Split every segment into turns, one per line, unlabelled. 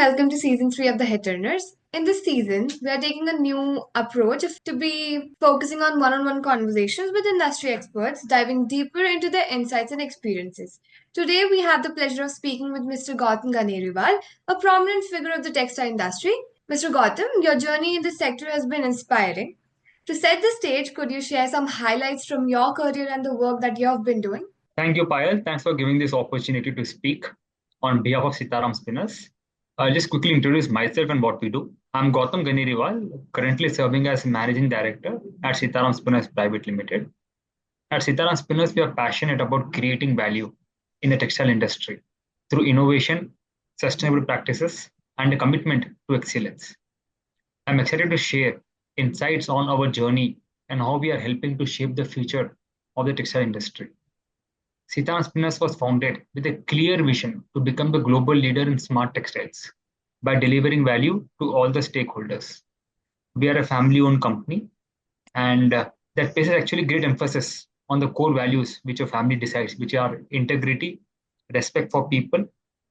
welcome to season 3 of The Hit Earners. In this season, we are taking a new approach to be focusing on one on one conversations with industry experts, diving deeper into their insights and experiences. Today, we have the pleasure of speaking with Mr. Gautam Ganeriwal, a prominent figure of the textile industry. Mr. Gautam, your journey in this sector has been inspiring. To set the stage, could you share some highlights from your career and the work that you have been doing?
Thank you, Payal. Thanks for giving this opportunity to speak on behalf of Sitaram Spinners. I'll just quickly introduce myself and what we do. I'm Gautam Ganeriwal, currently serving as Managing Director at Sitaram Spinners Private Limited. At Sitaram Spinners, we are passionate about creating value in the textile industry through innovation, sustainable practices, and a commitment to excellence. I'm excited to share insights on our journey and how we are helping to shape the future of the textile industry. Sitaram Spinners was founded with a clear vision to become the global leader in smart textiles by delivering value to all the stakeholders. We are a family owned company, and that places actually great emphasis on the core values which a family decides, which are integrity, respect for people,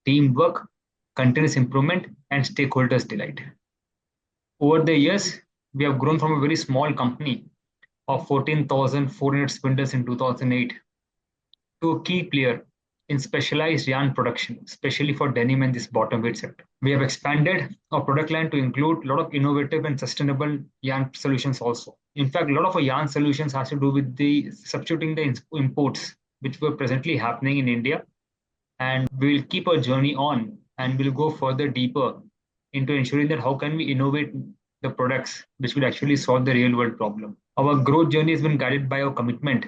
teamwork, continuous improvement, and stakeholders' delight. Over the years, we have grown from a very small company of 14,400 spindles in 2008 to a key player in specialized yarn production, especially for denim and this bottom weight sector. We have expanded our product line to include a lot of innovative and sustainable yarn solutions also. In fact, a lot of our yarn solutions has to do with the substituting the imports which were presently happening in India. And we will keep our journey on and we'll go further deeper into ensuring that how can we innovate the products which will actually solve the real world problem. Our growth journey has been guided by our commitment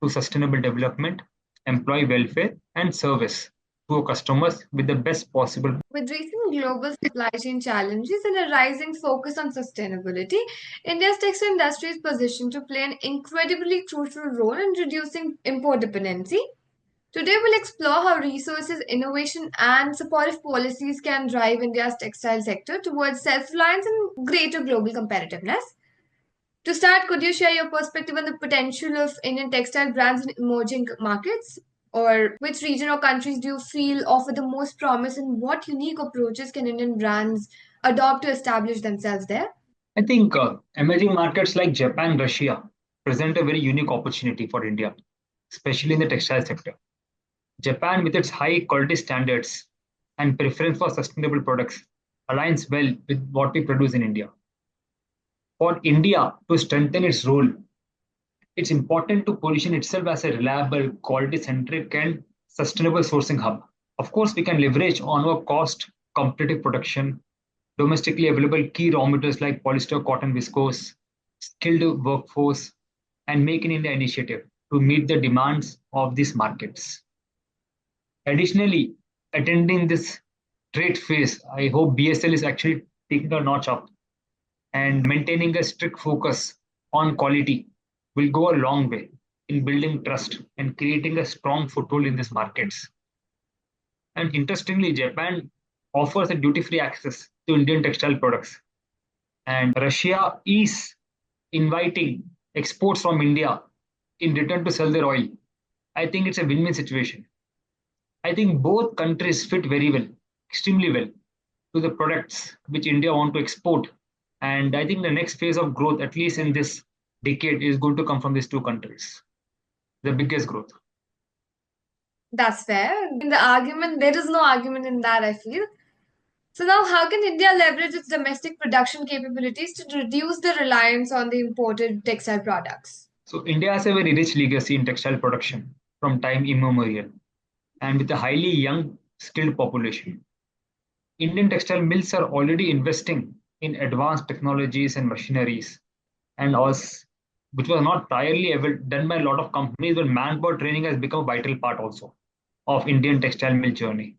to sustainable development, employee welfare, and service to our customers with the best possible.
With recent global supply chain challenges and a rising focus on sustainability, India's textile industry is positioned to play an incredibly crucial role in reducing import dependency. Today, we'll explore how resources, innovation, and supportive policies can drive India's textile sector towards self reliance and greater global competitiveness. To start, could you share your perspective on the potential of Indian textile brands in emerging markets? Or which region or countries do you feel offer the most promise, and what unique approaches can Indian brands adopt to establish themselves there?
I think emerging markets like Japan, Russia present a very unique opportunity for India, especially in the textile sector. Japan, with its high quality standards and preference for sustainable products, aligns well with what we produce in India. For India to strengthen its role, it's important to position itself as a reliable, quality centric, and sustainable sourcing hub. Of course, we can leverage on our cost competitive production, domestically available key raw materials like polyester, cotton, viscose, skilled workforce, and Make in India initiative to meet the demands of these markets. Additionally, attending this trade phase, I hope BSL is actually taking a notch up and maintaining a strict focus on quality will go a long way in building trust and creating a strong foothold in these markets. And interestingly, Japan offers a duty free access to Indian textile products, and Russia is inviting exports from India in return to sell their oil. I think it's a win win situation. I think both countries fit very well, extremely well, to the products which India want to export. And I think the next phase of growth, at least in this decade, is going to come from these two countries. The biggest growth.
That's fair. In the argument, there is no argument in that, I feel. So now, how can India leverage its domestic production capabilities to reduce the reliance on the imported textile products?
So India has a very rich legacy in textile production from time immemorial, and with a highly young, skilled population. Indian textile mills are already investing in advanced technologies and machineries, and us, which was not priorly ever done by a lot of companies, but manpower training has become a vital part also of Indian textile mill journey.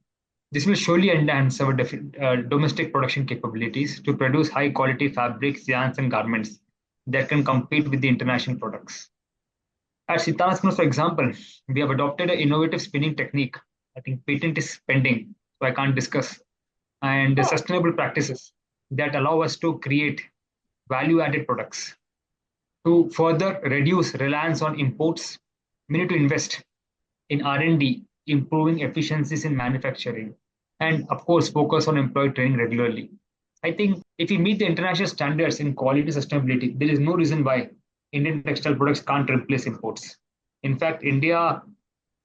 This will surely enhance our domestic production capabilities to produce high quality fabrics, yarns, and garments that can compete with the international products. At Sitaram, for example, we have adopted an innovative spinning technique. I think patent is pending, so I can't discuss. And the sustainable practices that allow us to create value added products. To further reduce reliance on imports, we need to invest in R&D, improving efficiencies in manufacturing, and of course focus on employee training regularly. I think if we meet the international standards in quality and sustainability, there is no reason why Indian textile products can't replace imports. In fact, India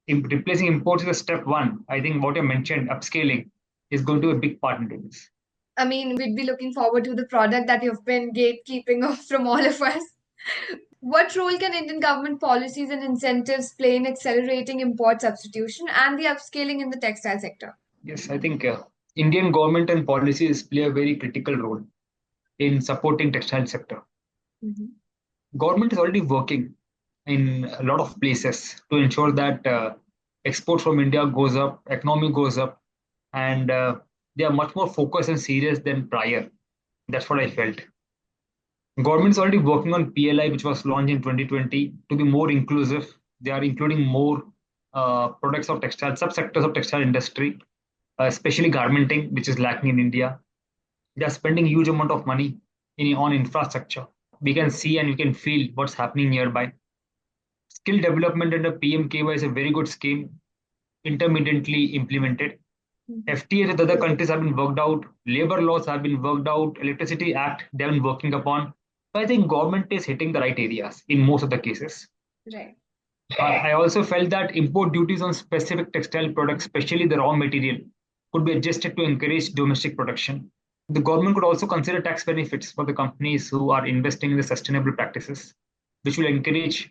replacing imports is a step one. I think what you mentioned, upscaling, is going to be a big part into this.
I mean, we'd be looking forward to the product that you've been gatekeeping of from all of us. What role can Indian government policies and incentives play in accelerating import substitution and the upscaling in the textile sector?
Yes, I think Indian government and policies play a very critical role in supporting textile sector.
Mhm.
Government is already working in a lot of places to ensure that export from India goes up, economy goes up, and they are much more focused and serious than prior. That's what I felt. Government is already working on PLI, which was launched in 2020, to be more inclusive. They are including more products of textile, subsectors of textile industry, especially garmenting, which is lacking in India. They are spending huge amount of money on infrastructure. We can see and we can feel what's happening nearby. Skill development under PMKY is a very good scheme, intermittently implemented.
Mhm.
FTAs with other countries have been worked out, labor laws have been worked out, Electricity Act they have been working upon. So I think government is hitting the right areas in most of the cases.
Right.
I also felt that import duties on specific textile products, especially the raw material, could be adjusted to encourage domestic production. The government could also consider tax benefits for the companies who are investing in the sustainable practices, which will encourage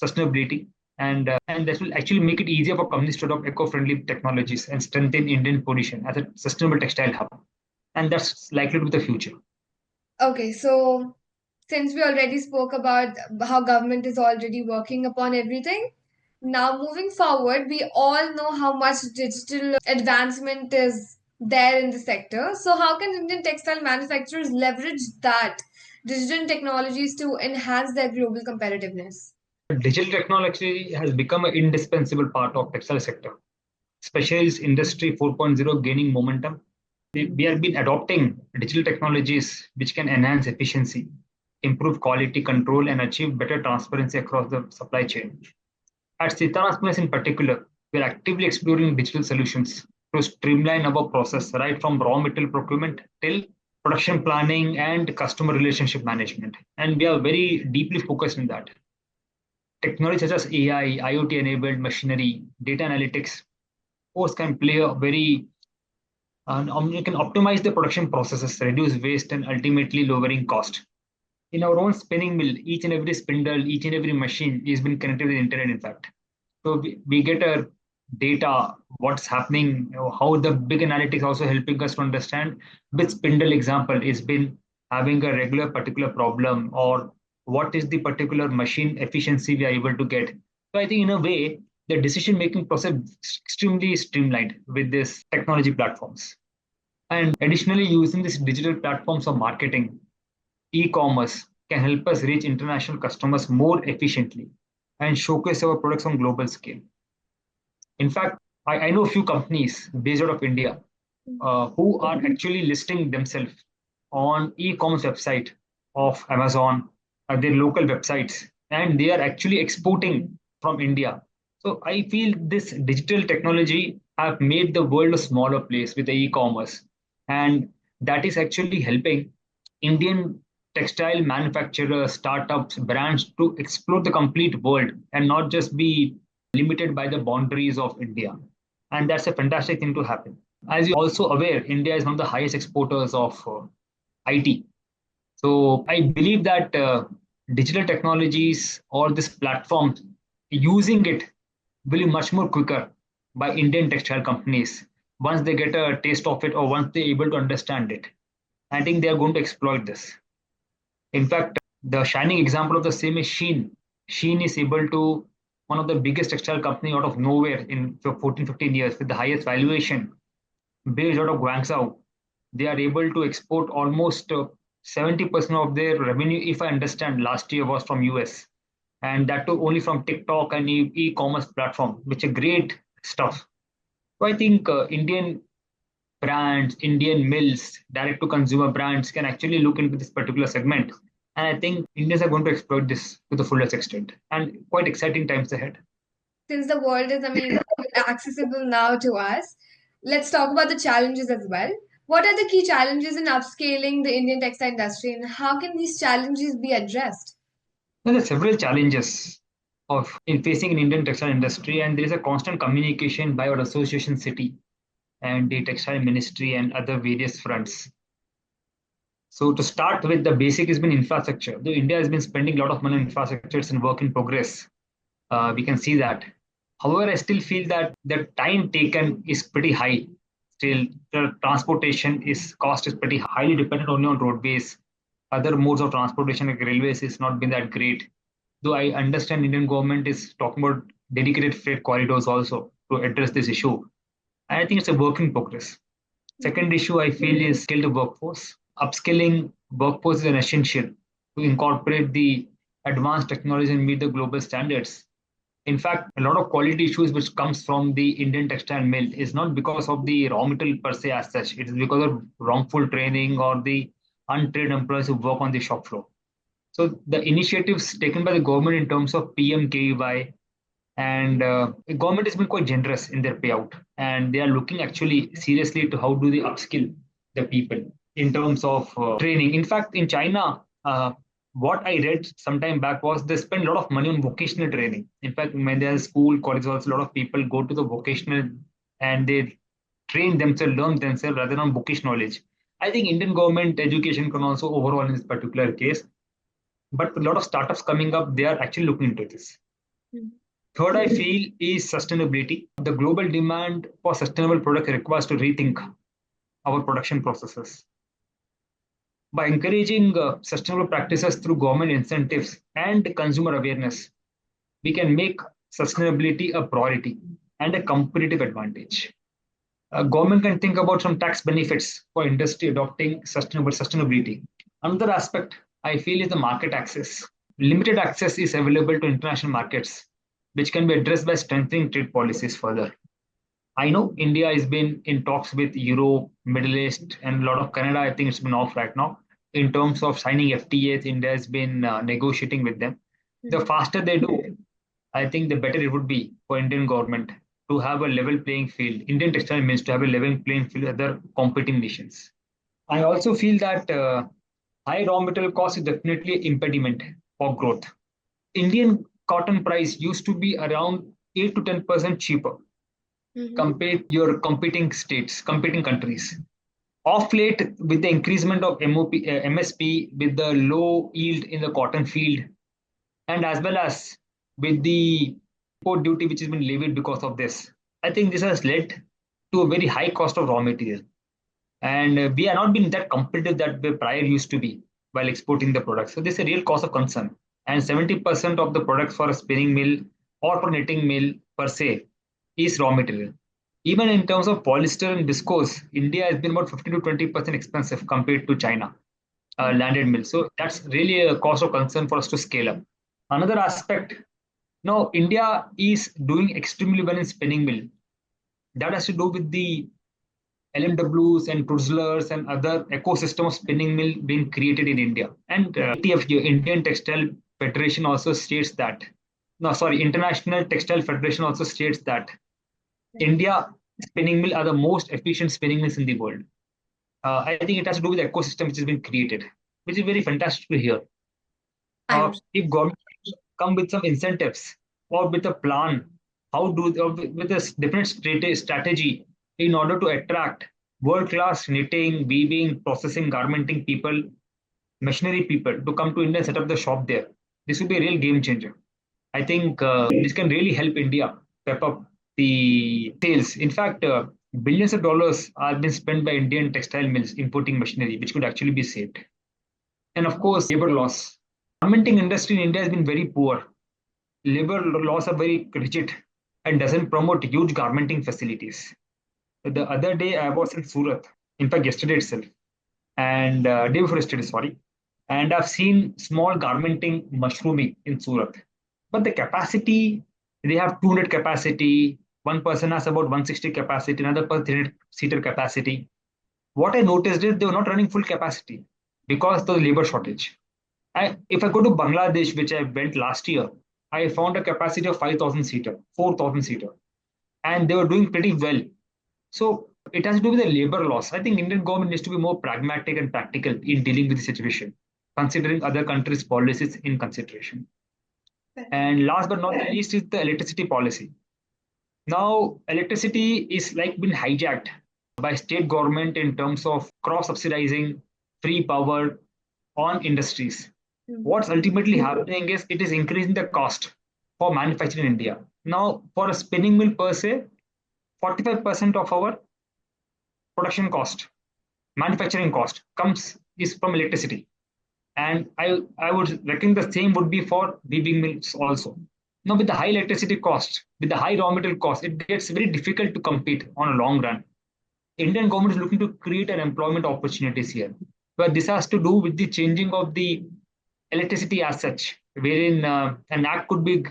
sustainability and that will actually make it easier for companies to adopt eco-friendly technologies and strengthen Indian position as a sustainable textile hub. And that's likely to be the future.
Okay, so since we already spoke about how government is already working upon everything, now moving forward, we all know how much digital advancement is there in the sector. So how can Indian textile manufacturers leverage that digital technologies to enhance their global competitiveness?
Digital technology has become an indispensable part of textile sector, especially as industry 4.0 gaining momentum. We have been adopting digital technologies which can enhance efficiency, improve quality control, and achieve better transparency across the supply chain. At Sitaram in particular, we are actively exploring digital solutions to streamline our process right from raw material procurement till production planning and customer relationship management. And we are very deeply focused in that. Technology such as AI, IoT enabled machinery, data analytics, of course, can play a very you can optimize the production processes, reduce waste, and ultimately lowering cost. In our own spinning mill, each and every spindle, each and every machine is been connected with the internet, in fact. So we get a data, what's happening, how the big analytics also helping us to understand which spindle example is been having a regular particular problem or what is the particular machine efficiency we are able to get. So I think in a way, the decision making process is extremely streamlined with this technology platforms. And additionally, using these digital platforms for marketing, e-commerce can help us reach international customers more efficiently and showcase our products on global scale. In fact, I know a few companies based out of India who are actually listing themselves on e-commerce website of Amazon, their local websites, and they are actually exporting from India. So I feel this digital technology have made the world a smaller place with the e-commerce, and that is actually helping Indian textile manufacturers, startups, brands to explore the complete world and not just be limited by the boundaries of India. And that's a fantastic thing to happen. As you're also aware, India is one of the highest exporters of IT. So I believe that digital technologies or this platform, using it will be much more quicker by Indian textile companies once they get a taste of it or once they're able to understand it. I think they are going to exploit this. In fact, the shining example of the same is Sheen. Sheen is able to one of the biggest textile company out of nowhere in 14, 15 years with the highest valuation based out of Guangzhou. They are able to export almost 70% of their revenue, if I understand, last year was from US. And that too only from TikTok and e-commerce platform, which are great stuff. So I think Indian brands, Indian mills, direct to consumer brands can actually look into this particular segment. And I think Indians are going to exploit this to the fullest extent and quite exciting times ahead.
Since the world is, I mean, accessible now to us, Let's talk about the challenges as well. What are the key challenges in upscaling the Indian textile industry, and how can these challenges be addressed?
There are several challenges of in facing in Indian textile industry, and there is a constant communication by our association city and the textile ministry and other various fronts. So to start with, the basic has been infrastructure. Though India has been spending a lot of money on infrastructure, it's in work in progress. We can see that. However, I still feel that the time taken is pretty high. Still, the transportation is cost is pretty highly dependent only on roadways. Other modes of transportation like railways is not been that great. Though I understand Indian government is talking about dedicated freight corridors also to address this issue. And I think it's a work in progress. Second issue I feel is skilled workforce. Upskilling workforce is an essential to incorporate the advanced technology and meet the global standards. In fact, a lot of quality issues which comes from the Indian textile mill is not because of the raw material per se as such. It is because of wrongful training or the untrained employees who work on the shop floor. So the initiatives taken by the government in terms of PMKVY and the government has been quite generous in their payout, and they are looking actually seriously to how do they upskill the people in terms of training. In fact, in China, what I read some time back was they spend a lot of money on vocational training. In fact, when they are school, college, also a lot of people go to the vocational and they train themselves, learn themselves rather than bookish knowledge. I think Indian government education can also overall in this particular case, but a lot of startups coming up, they are actually looking into this. Third, I feel is sustainability. The global demand for sustainable products requires to rethink our production processes. By encouraging sustainable practices through government incentives and consumer awareness, we can make sustainability a priority and a competitive advantage. Government can think about some tax benefits for industry adopting sustainability. Another aspect I feel is the market access. Limited access is available to international markets, which can be addressed by strengthening trade policies further. I know India has been in talks with Europe, Middle East, and a lot of Canada. I think it's been off right now. In terms of signing FTAs, India has been negotiating with them. The faster they do, I think the better it would be for Indian government to have a level playing field. Indian textile means to have a level playing field with other competing nations. I also feel that high raw material cost is definitely an impediment for growth. Indian cotton price used to be around 8 to 10% cheaper compared to your competing states, competing countries. Off late, with the increasement of MSP, with the low yield in the cotton field, and as well as with the import duty which has been levied because of this, I think this has led to a very high cost of raw material. And we are not being that competitive that we prior used to be while exporting the products. So this is a real cause of concern. And 70% of the products for a spinning mill or for knitting mill per se is raw material. Even in terms of polyester and viscose, India has been about 15 to 20% expensive compared to China landed mill. So that's really a cause of concern for us to scale up. Another aspect, now India is doing extremely well in spinning mill. That has to do with the LMWs and Twizzlers and other ecosystem of spinning mill being created in India. And ITF, Indian Textile Federation also states that, no, sorry, International Textile Federation also states that India spinning mill are the most efficient spinning mills in the world. I think it has to do with the ecosystem which has been created, which is very fantastic to hear. If government come with some incentives or with a plan, how do or with a different strategy in order to attract world-class knitting, weaving, processing, garmenting people, machinery people to come to India and set up the shop there. This would be a real game changer. I think this can really help India pep up the sales. In fact, billions of dollars are being spent by Indian textile mills importing machinery, which could actually be saved. And of course, labor loss. Garmenting industry in India has been very poor. Labor laws are very rigid and doesn't promote huge garmenting facilities. The other day I was in Surat, in fact yesterday itself, and day before yesterday, sorry, and I've seen small garmenting mushrooming in Surat. But the capacity, they have 200 capacity, one person has about 160 capacity, another person 300 seater capacity. What I noticed is they were not running full capacity because of the labor shortage. If I go to Bangladesh, which I went last year, I found a capacity of 5,000 seater, 4,000 seater, and they were doing pretty well. So It has to do with the labor laws. I think Indian government needs to be more pragmatic and practical in dealing with the situation, considering other countries' policies in consideration. And last but not the least is the electricity policy. Now, electricity is like been hijacked by state government in terms of cross subsidizing free power on industries. What's ultimately happening is it is increasing the cost for manufacturing in India. Now, for a spinning mill per se, 45% of our production cost, manufacturing cost comes is from electricity. And I would reckon the same would be for weaving mills also. Now, with the high electricity cost, with the high raw material cost, it gets very difficult to compete on a long run. Indian government is looking to create an employment opportunities here, where this has to do with the changing of the electricity as such, wherein an act could be,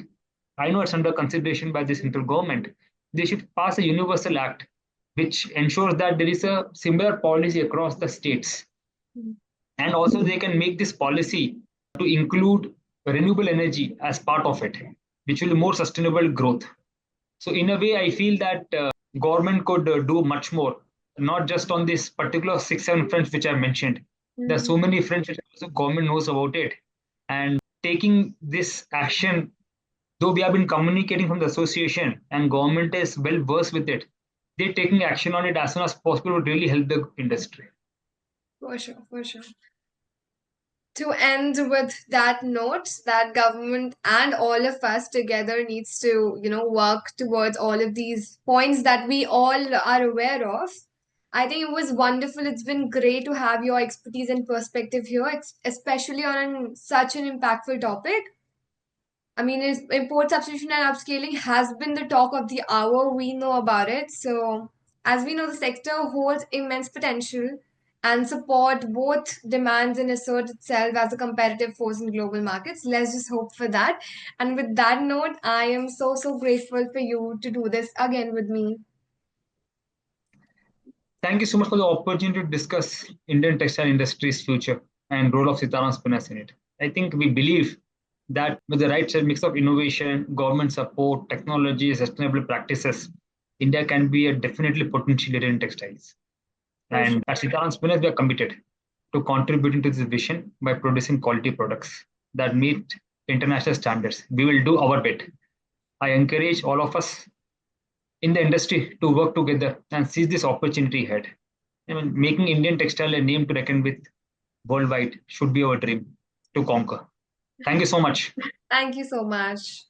I know it's under consideration by the central government. They should pass a universal act which ensures that there is a similar policy across the states, and also they can make this policy to include renewable energy as part of it, which will be more sustainable growth. So in a way, I feel that government could do much more, not just on this particular 6 7 fronts which I mentioned. There are so many fronts which also government knows about it, and taking this action, though we have been communicating from the association and government is well versed with it, they're taking action on it as soon as possible would really help the industry.
For sure, for sure. To end with that note, that government and all of us together needs to, work towards all of these points that we all are aware of. I think it was wonderful. It's been great to have your expertise and perspective here, especially on such an impactful topic. I mean, import substitution and upscaling has been the talk of the hour. We know about it. So, as we know, the sector holds immense potential and support both demands and assert itself as a competitive force in global markets. Let's just hope for that. And with that note, I am so, so grateful for you to do this again with me.
Thank you so much for the opportunity to discuss Indian textile industry's future and role of Sitaram spinners in it. I think we believe that with the right mix of innovation, government support, technology, sustainable practices, India can be a definitely potential leader in textiles.
For
And
sure.
at Sitaram Spinners, we are committed to contributing to this vision by producing quality products that meet international standards. We will do our bit. I encourage all of us in the industry to work together and seize this opportunity ahead. I mean, making Indian textile a name to reckon with worldwide should be our dream to conquer. Thank you so much.
Thank you so much.